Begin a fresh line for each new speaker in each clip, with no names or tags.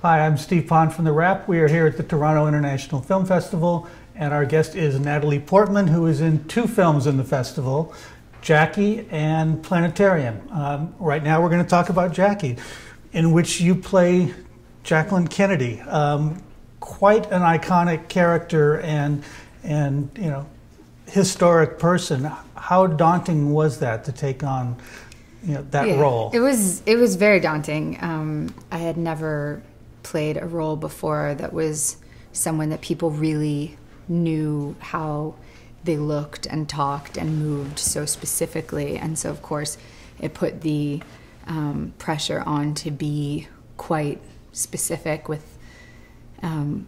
Hi, I'm Steve Pond from TheWrap. We are here at the Toronto International Film Festival, and our guest is Natalie Portman, who is in 2 films in the festival, Jackie and Planetarium. Right now we're going to talk about Jackie, in which you play Jacqueline Kennedy. Quite an iconic character and historic person. How daunting was that to take on that role?
It was very daunting. I had never played a role before that was someone that people really knew how they looked and talked and moved so specifically, and so of course it put the pressure on to be quite specific with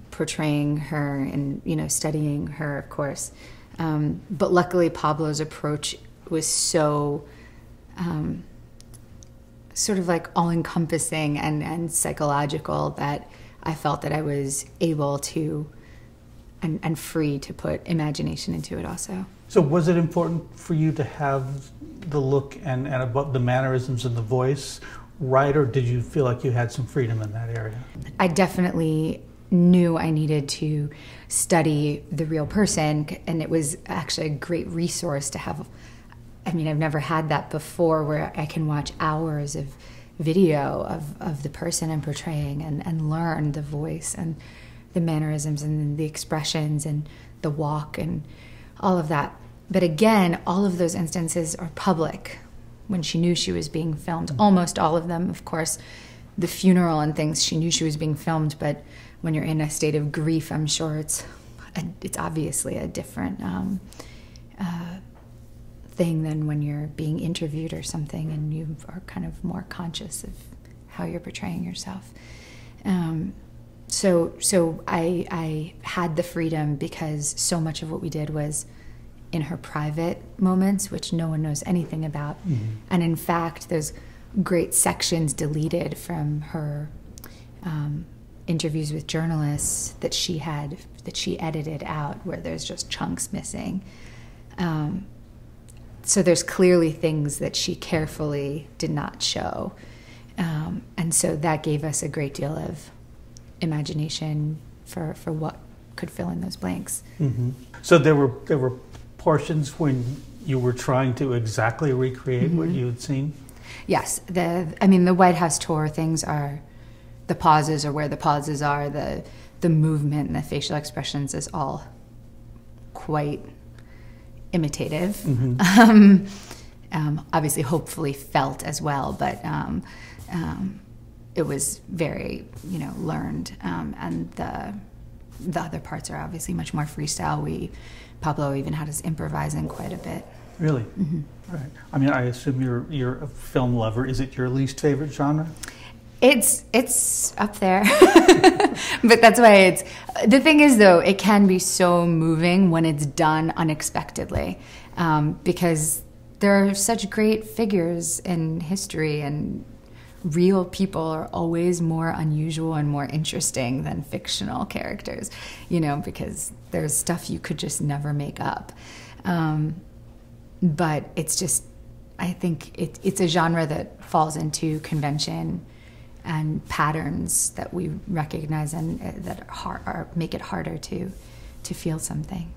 portraying her and studying her, of course. But luckily Pablo's approach was so sort of like all-encompassing and psychological that I felt that I was able to and free to put imagination into it also.
So was it important for you to have the look and about the mannerisms and the voice right, or did you feel like you had some freedom in that area?
I definitely knew I needed to study the real person, and it was actually a great resource to have. I mean, I've never had that before, where I can watch hours of video of the person I'm portraying and learn the voice and the mannerisms and the expressions and the walk and all of that. But again, all of those instances are public when she knew she was being filmed. Almost all of them, of course. The funeral and things, she knew she was being filmed, but when you're in a state of grief, I'm sure it's obviously a different thing than when you're being interviewed or something and you are kind of more conscious of how you're portraying yourself. So I had the freedom because so much of what we did was in her private moments, which no one knows anything about. Mm-hmm. And in fact, there's great sections deleted from her interviews with journalists that she edited out, where there's just chunks missing. So there's clearly things that she carefully did not show. And so that gave us a great deal of imagination for what could fill in those blanks.
Mm-hmm. So there were portions when you were trying to exactly recreate what you had seen?
Yes. The White House tour things are, the pauses are where the pauses are, the movement and the facial expressions is all quite imitative. Mm-hmm. Obviously, hopefully felt as well, but it was very, learned. And the other parts are obviously much more freestyle. Pablo even had us improvising quite a bit.
Really? Mm-hmm. Right. I mean, I assume you're a film lover. Is it your least favorite genre?
It's up there, but that's why the thing is, though, it can be so moving when it's done unexpectedly, because there are such great figures in history, and real people are always more unusual and more interesting than fictional characters, because there's stuff you could just never make up. But it's just, I think it's a genre that falls into convention and patterns that we recognize and that make it harder to feel something.